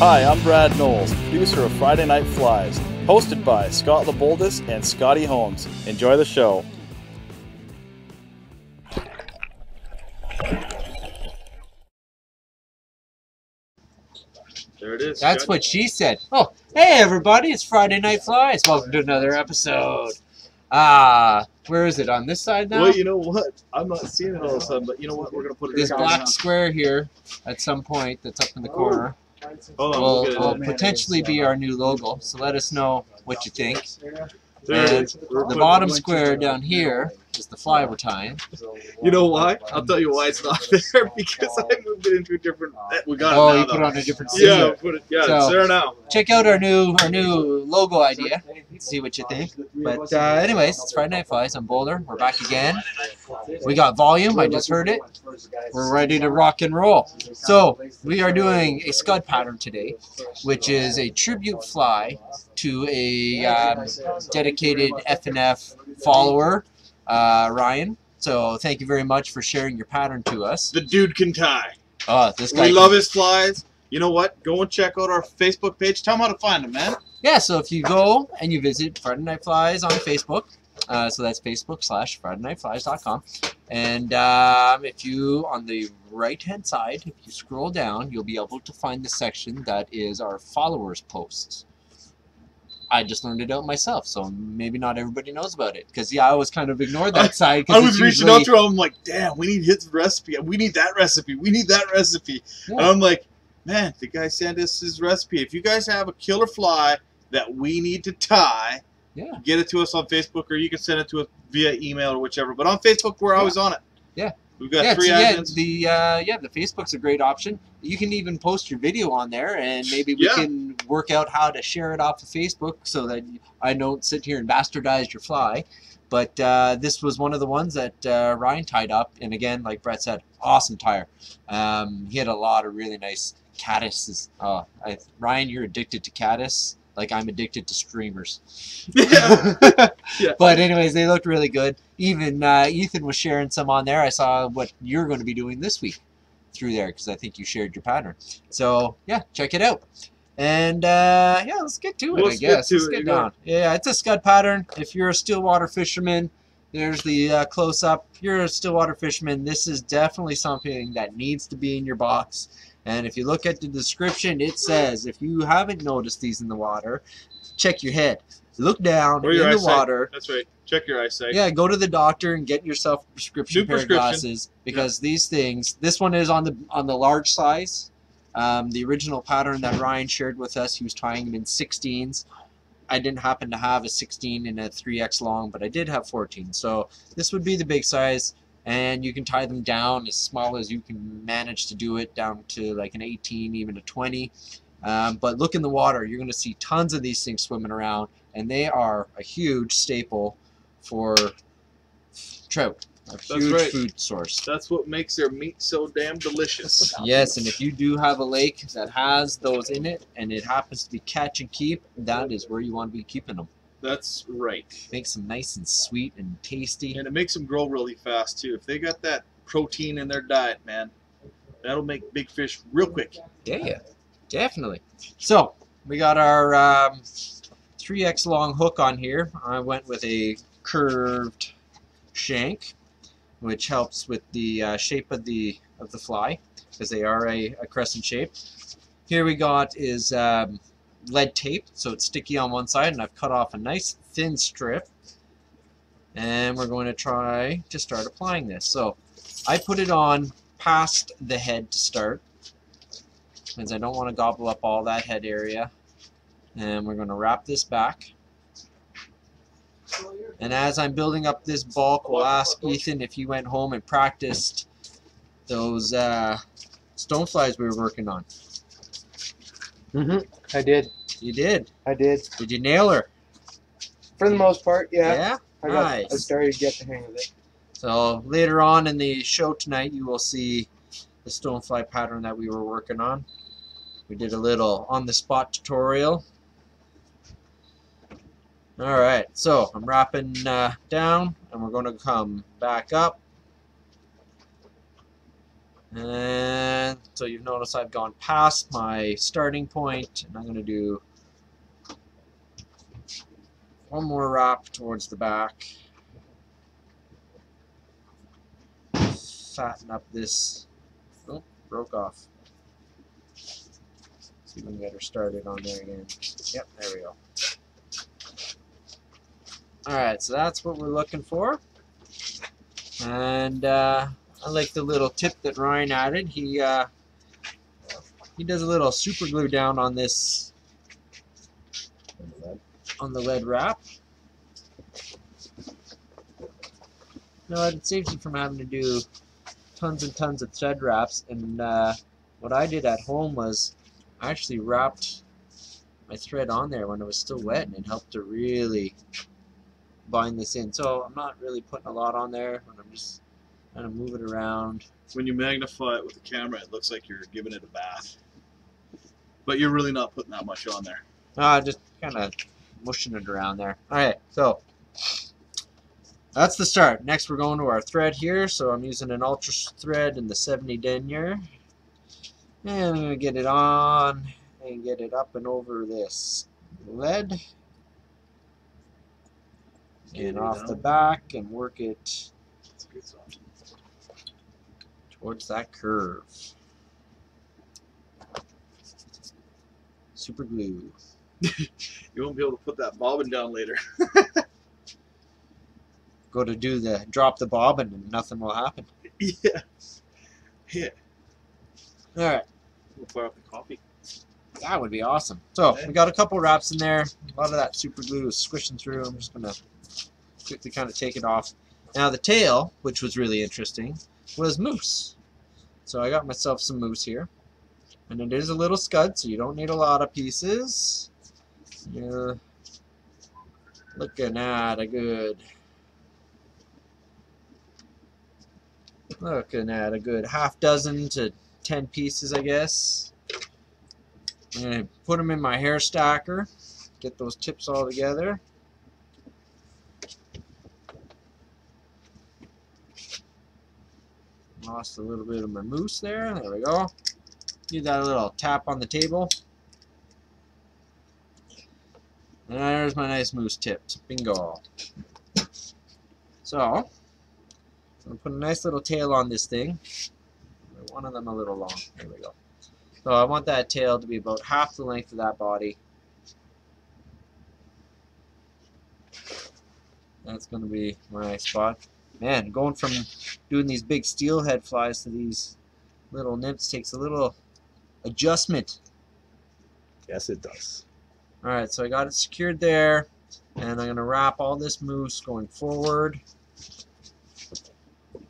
Hi, I'm Brad Knowles, producer of Friday Night Flies, hosted by Scott LeBoldus and Scotty Holmes. Enjoy the show. There it is. That's what she said. Oh, hey everybody, it's Friday Night Flies. Welcome to another episode. Where is it? On this side now? Well, you know what? I'm not seeing it all of a sudden, but you know what? We're going to put it This in black square here at some point that's up in the corner Hold on, will potentially be our new logo. So let us know what you think. There it And is. the bottom square down here is the fly we're tying. You know why? I'll tell you why it's not there, because I moved it into a different... We got it Oh, now, you put though. on a different Yeah, sticker. it's there now. Check out our new logo idea. See what you think. But anyways, it's Friday Night Flies. I'm Boulder. We're back again. We got volume. I just heard it. We're ready to rock and roll. So we are doing a Scud pattern today, which is a tribute fly to a dedicated F&F follower, Ryan. So thank you very much for sharing your pattern to us. The dude can tie. Oh, this guy. We love his flies. You know what? Go and check out our Facebook page. Tell them how to find them, man. Yeah, so if you go and you visit Friday Night Flies on Facebook, so that's Facebook/FridayNightFlies.com, and if you, on the right-hand side, if you scroll down, you'll be able to find the section that is our followers posts. I just learned it out myself, so maybe not everybody knows about it. Because, yeah, I always kind of ignored that side. I was reaching out to him. I'm like, damn, we need his recipe. We need that recipe. We need that recipe. Yeah. And I'm like, man, the guy sent us his recipe. If you guys have a killer fly that we need to tie, yeah, get it to us on Facebook, or you can send it to us via email or whichever. But on Facebook, we're always on it. Yeah. We've got 3 admins. The Facebook's a great option. You can even post your video on there, and maybe we can work out how to share it off of Facebook so that I don't sit here and bastardize your fly. But this was one of the ones that Ryan tied up, and again, like Brett said, awesome tire. He had a lot of really nice caddises. Ryan, you're addicted to caddis. Like I'm addicted to streamers. Yeah. Yeah. But anyways, they looked really good. Even Ethan was sharing some on there. I saw what you're going to be doing this week through there because I think you shared your pattern. So yeah, check it out. And yeah, let's get to it. I guess let's get down. Yeah, it's a Scud pattern. If you're a stillwater fisherman, there's the close-up. If you're a stillwater fisherman, this is definitely something that needs to be in your box. And if you look at the description, it says, if you haven't noticed these in the water, check your head. Look down in the water. That's right. Check your eyesight. Yeah, go to the doctor and get yourself a prescription pair of glasses because these things, this one is on the large size. The original pattern that Ryan shared with us, he was tying them in 16s. I didn't happen to have a 16 and a 3X long, but I did have 14. So this would be the big size. And you can tie them down as small as you can manage to do it, down to like an 18, even a 20. But look in the water. You're going to see tons of these things swimming around, and they are a huge staple for trout. A huge food source. That's what makes their meat so damn delicious. Yes, and if you do have a lake that has those in it, and it happens to be catch and keep, that is where you want to be keeping them. That's right. Makes them nice and sweet and tasty. And it makes them grow really fast, too. If they got that protein in their diet, man, that'll make big fish real quick. Yeah, definitely. So, we got our 3X long hook on here. I went with a curved shank, which helps with the shape of the fly, because they are a crescent shape. Here we got is lead tape, so it's sticky on one side, and I've cut off a nice thin strip, and we're going to try to start applying this. So I put it on past the head to start, because I don't want to gobble up all that head area, and we're going to wrap this back. And as I'm building up this bulk, we'll ask Ethan if he went home and practiced those stoneflies we were working on. I did. You did? I did. Did you nail her? For the most part, yeah. Yeah? I started to get the hang of it. So later on in the show tonight, you will see the stonefly pattern that we were working on. We did a little on-the-spot tutorial. Alright, so I'm wrapping down, and we're going to come back up. And so you've noticed I've gone past my starting point, and I'm going to do one more wrap towards the back. Fatten up this. Oh, broke off. See if we can get her started on there again. Yep, there we go. Alright, so that's what we're looking for. And I like the little tip that Ryan added. He does a little super glue down on this, on the lead wrap. No, it saves you from having to do tons and tons of thread wraps. And what I did at home was I actually wrapped my thread on there when it was still wet, and it helped to really bind this in. So I'm not really putting a lot on there, and I'm just kind of move it around. When you magnify it with the camera, it looks like you're giving it a bath. But you're really not putting that much on there. Just kind of mushing it around there. Alright, so that's the start. Next we're going to our thread here. So I'm using an ultra thread in the 70 denier. And I'm going to get it on and get it up and over this lead. And off the back and work it towards that curve. Super glue. You won't be able to put that bobbin down later. Go to do the drop the bobbin and nothing will happen. Yeah. Yeah. Alright. We'll fire up the coffee. That would be awesome. So we got a couple wraps in there. A lot of that super glue is squishing through. I'm just gonna quickly kind of take it off. Now the tail, which was really interesting, was mousse. So I got myself some mousse here. And it is a little scud, so you don't need a lot of pieces. You're looking at a good half dozen to 10 pieces, I guess. I'm going to put them in my hair stacker, get those tips all together. Lost a little bit of my mousse there. There we go. Give that a little tap on the table. And there's my nice mousse tips. Bingo. So, I'm going to put a nice little tail on this thing. One of them a little long. There we go. So I want that tail to be about half the length of that body. That's going to be my spot. Man, going from doing these big steelhead flies to these little nymphs takes a little adjustment. Yes, it does. Alright, so I got it secured there, and I'm going to wrap all this mousse going forward. It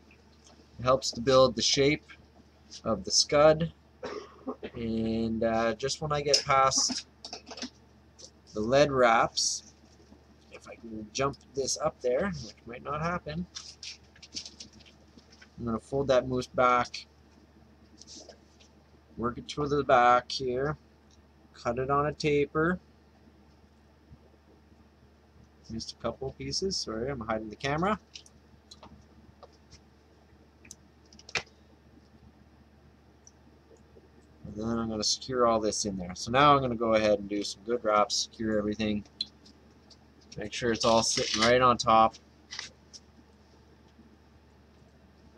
helps to build the shape of the scud, and just when I get past the lead wraps, if I can jump this up there, which might not happen, I'm going to fold that mousse back, work it to the back here, cut it on a taper. Missed a couple pieces, sorry, I'm hiding the camera. And then I'm going to secure all this in there. So now I'm going to go ahead and do some good wraps, secure everything. Make sure it's all sitting right on top.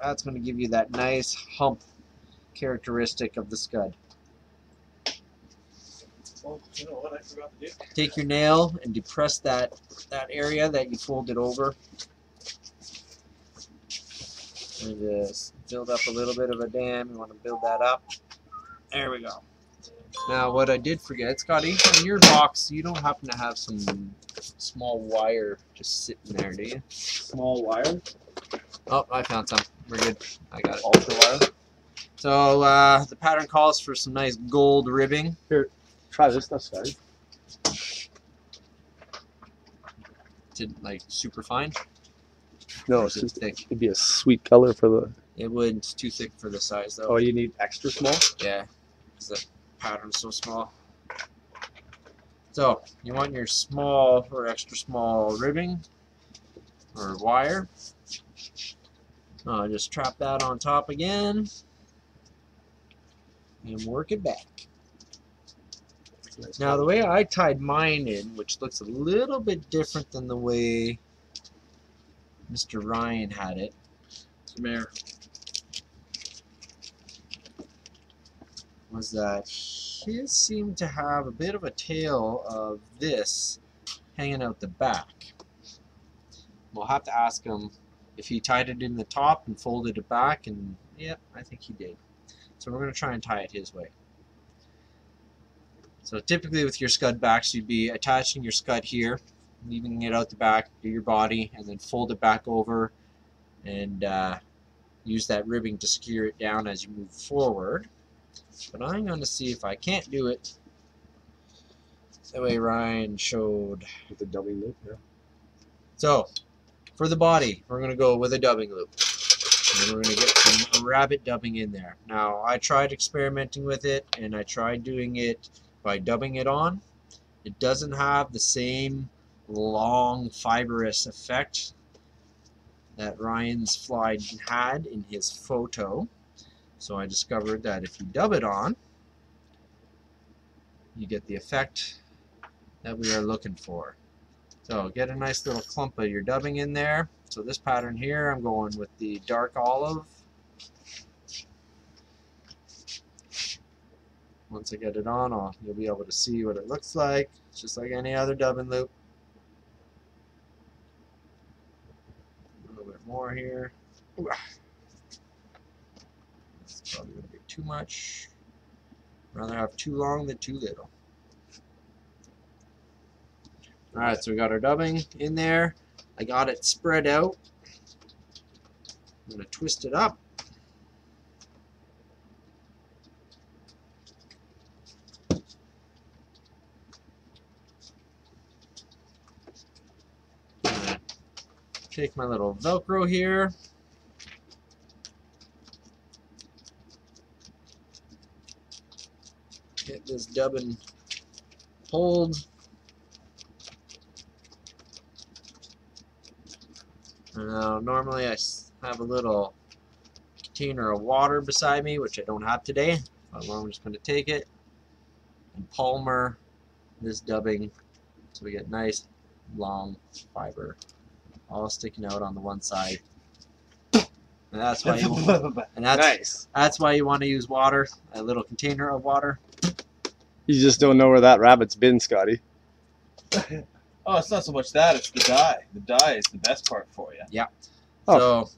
That's going to give you that nice hump characteristic of the scud. Well, you know what I forgot to do? Take your nail and depress that area that you folded over. And just build up a little bit of a dam. You want to build that up. There we go. Now what I did forget, Scotty, in your box you don't happen to have some small wire just sitting there, do you? Small wire. Oh, I found some. We're good. I got it. Ultra wire. So the pattern calls for some nice gold ribbing. Here, try this stuff, Scotty. To like super fine. No, it's just thick. It'd be a sweet color for the. It would. It's too thick for the size though. Oh, you need extra small. Yeah, because the pattern's so small. So you want your small or extra small ribbing or wire. Just trap that on top again. and work it back. Now the way I tied mine in, which looks a little bit different than the way Mr. Ryan had it. Mayor. Was that his seemed to have a bit of a tail of this hanging out the back. We'll have to ask him if he tied it in the top and folded it back, and yeah, I think he did. So we're going to try and tie it his way. So typically with your Scud backs, you'd be attaching your Scud here, leaving it out the back, do your body, and then fold it back over and use that ribbing to secure it down as you move forward. But I'm going to see if I can't do it the way Ryan showed. With the dubbing loop, yeah. So, for the body, we're going to go with a dubbing loop. And we're going to get some rabbit dubbing in there. Now, I tried experimenting with it, and I tried doing it by dubbing it on. It doesn't have the same long fibrous effect that Ryan's fly had in his photo. So I discovered that if you dub it on, you get the effect that we are looking for. So get a nice little clump of your dubbing in there. So this pattern here, I'm going with the dark olive. Once I get it on, you'll be able to see what it looks like. It's just like any other dubbing loop. A little bit more here. Ooh. It's probably going to be too much. Rather have too long than too little. Alright, so we got our dubbing in there. I got it spread out. I'm going to twist it up. Take my little Velcro here. Get this dubbing pulled. Now, normally I have a little container of water beside me, which I don't have today. But I'm just going to take it and palmer this dubbing so we get nice long fiber all sticking out on the one side. And that's why you that's why you want to use water, a little container of water. You just don't know where that rabbit's been, Scotty. Oh, it's not so much that, it's the dye. The dye is the best part for you. Yeah. Oh.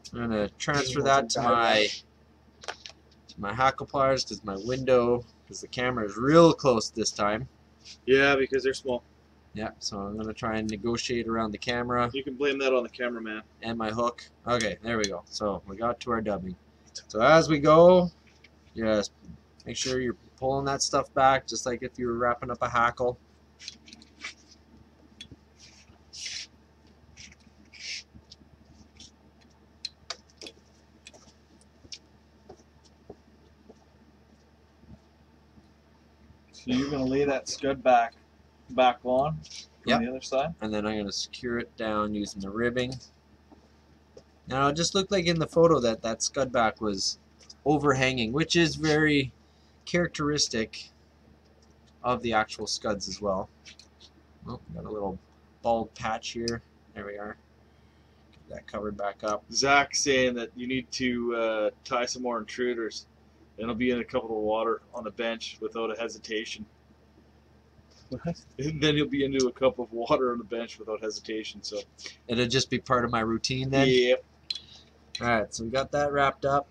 So I'm going to transfer that to my hackle pliers because my window, because the camera is real close this time. Yeah, because they're small. Yeah, so I'm going to try and negotiate around the camera. You can blame that on the cameraman. And my hook. Okay, there we go. So we got to our dubbing. So as we go, just make sure you're pulling that stuff back just like if you were wrapping up a hackle. So you're going to lay that Scud back on the other side? And then I'm going to secure it down using the ribbing. Now it just looked like in the photo that that Scud back was overhanging, which is very characteristic of the actual Scuds as well. Oh, got a little bald patch here. There we are. Get that covered back up. Zach's saying that you need to tie some more intruders. It'll be in a cup of water on the bench without a hesitation. And then you'll be into a cup of water on the bench without hesitation. So it'll just be part of my routine then? Yep. Alright, so we got that wrapped up.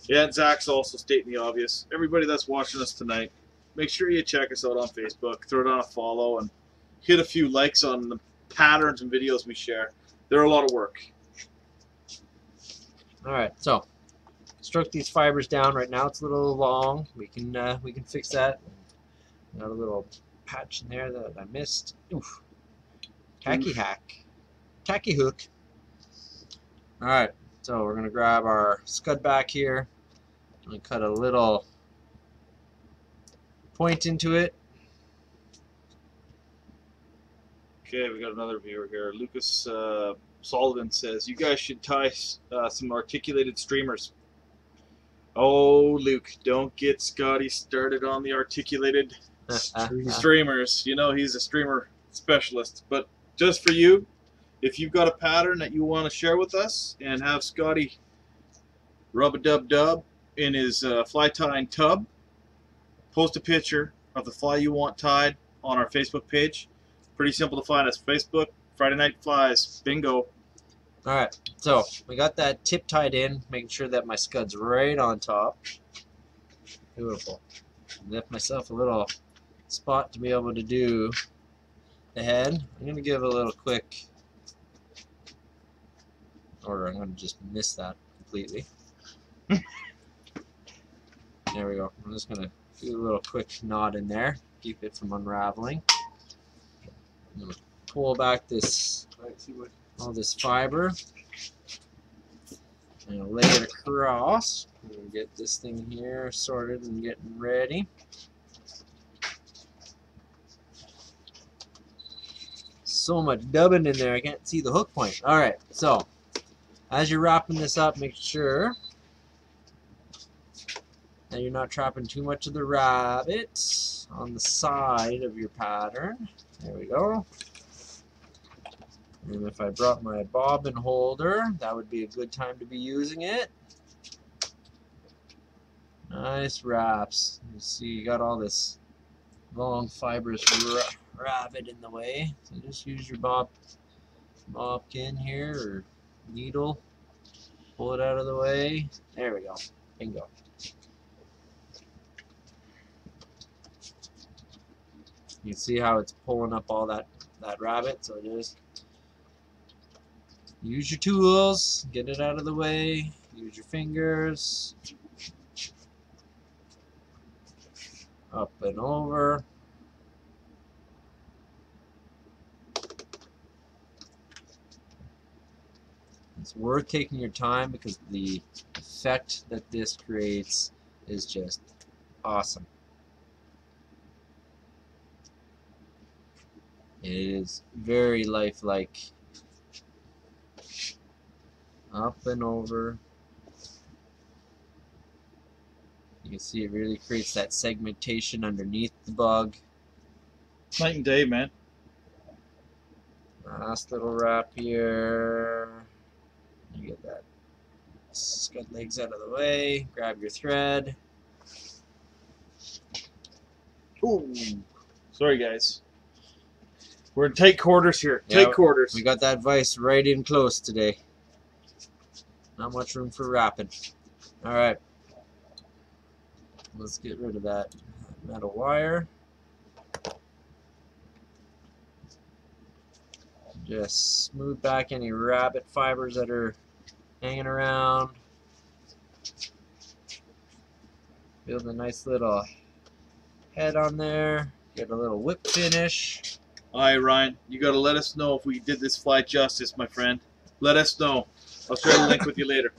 Yeah, and Zach's also stating the obvious. Everybody that's watching us tonight, make sure you check us out on Facebook, throw down a follow, and hit a few likes on the patterns and videos we share. They're a lot of work. Alright, so stroke these fibers down. Right now it's a little long. We can fix that. Got a little patch in there that I missed. Oof. Tacky hook. Alright, so we're gonna grab our Scud back here and cut a little point into it. Okay, we got another viewer here. Lucas Sullivan says, you guys should tie some articulated streamers. Oh, Luke, don't get Scotty started on the articulated streamers. You know he's a streamer specialist. But just for you, if you've got a pattern that you want to share with us and have Scotty rub-a-dub-dub in his fly tying tub, post a picture of the fly you want tied on our Facebook page. Pretty simple to find us. Facebook, Friday Night Flies. Bingo. Alright, so we got that tip tied in, making sure that my Scud's right on top. Beautiful. Left myself a little spot to be able to do the head. I'm going to give a little quick, or I'm going to just miss that completely. There we go. I'm just going to do a little quick knot in there, keep it from unraveling. I'm going to pull back this, all this fiber, and lay it across. And get this thing here sorted and getting ready. So much dubbing in there, I can't see the hook point. Alright, so as you're wrapping this up, make sure that you're not trapping too much of the rabbit on the side of your pattern. There we go. And if I brought my bobbin holder, that would be a good time to be using it. Nice wraps. You see, you got all this long fibrous rabbit in the way. So just use your bobkin here, or needle. Pull it out of the way. There we go. Bingo. You see how it's pulling up all that rabbit, so just use your tools, get it out of the way, use your fingers, up and over. It's worth taking your time because the effect that this creates is just awesome. It is very lifelike. Up and over. You can see it really creates that segmentation underneath the bug. Night and day, man. Last little wrap here. You get that Scud legs out of the way. Grab your thread. Ooh. Sorry, guys. We're in tight quarters here. Yeah, Tight quarters. We got that vise right in close today. Not much room for wrapping. Alright. Let's get rid of that metal wire. Just smooth back any rabbit fibers that are hanging around. Build a nice little head on there. Get a little whip finish. Alright, Ryan, you gotta let us know if we did this fly justice, my friend. Let us know. I'll share the link with you later.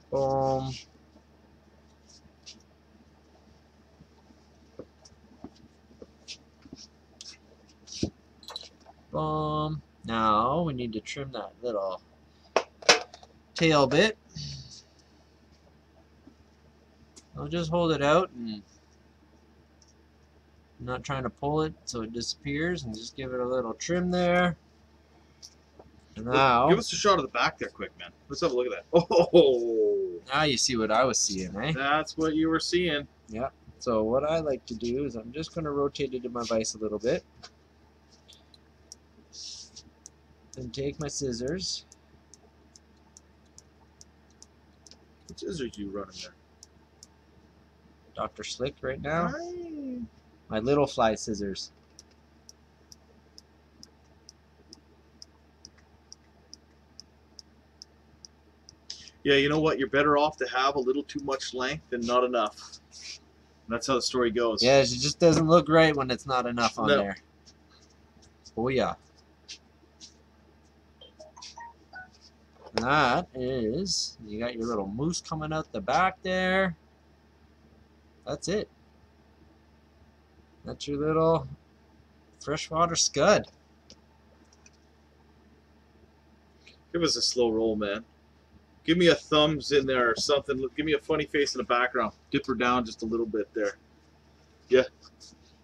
Boom. Boom. Now we need to trim that little tail bit. I'll just hold it out and I'm not trying to pull it so it disappears, and just give it a little trim there. And now, give us a shot of the back there quick, man. Let's have a look at that. Oh, now you see what I was seeing, eh? that's what you were seeing. Yeah. So what I like to do is I'm just going to rotate it in my vise a little bit. Then take my scissors. What scissors you running there? Dr. Slick right now. Aye. My little fly scissors. Yeah, you know what? You're better off to have a little too much length than not enough. That's how the story goes. Yeah, it just doesn't look right when it's not enough on No. there. Oh yeah. That is, you got your little moose coming out the back there. That's it. That's your little freshwater Scud. Give us a slow roll, man. Give me a thumbs in there or something. Give me a funny face in the background. Dip her down just a little bit there. Yeah.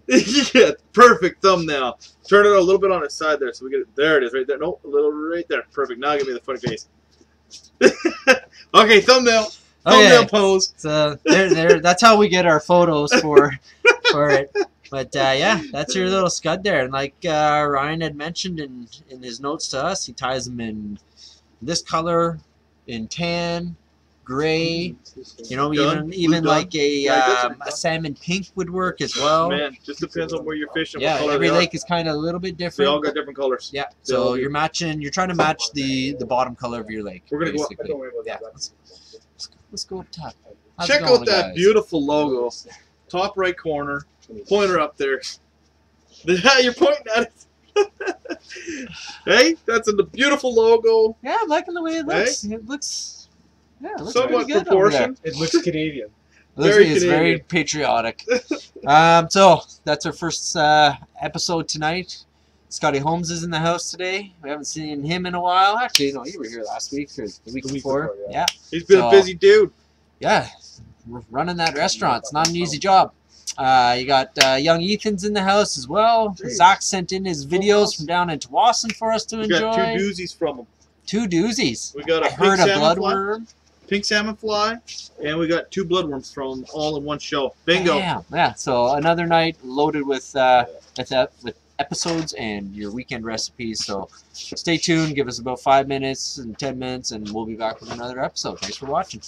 Yeah, perfect thumbnail. Turn it a little bit on its side there so we get it. There it is, right there. No, a little right there. Perfect. Now give me the funny face. Okay, thumbnail. Thumbnail pose. So there. That's how we get our photos for it. But yeah, that's your little Scud there. And like Ryan had mentioned in his notes to us, he ties them in this color, in tan, gray. You know, even like a salmon pink would work as well. Man, just depends on where you're fishing. Yeah, every lake is kind of a little bit different. They all got different colors. Yeah, so you're trying to match the bottom color of your lake. We're gonna basically. go. Yeah. Let's go up top. How's Check it going, out that guys? beautiful logo. Top right corner. Pointer up there. You're pointing at it. Hey, that's a beautiful logo. Yeah, I'm liking the way it looks. It looks Somewhat pretty good proportioned. It looks Canadian. It's very patriotic. So that's our first episode tonight. Scotty Holmes is in the house today. We haven't seen him in a while. Actually, no, you were here last week or the week before. Yeah. He's been a busy dude. Yeah, running that restaurant. It's not an easy job. You got young Ethan's in the house as well. Zach sent in his videos from down in Tawasin for us to enjoy. We got 2 doozies from him. 2 doozies. We got a pink salmon fly, and we got 2 bloodworms from all in one show. Bingo. Yeah. So another night loaded with episodes and your weekend recipes. So stay tuned. Give us about 5 minutes and 10 minutes, and we'll be back with another episode. Thanks for watching.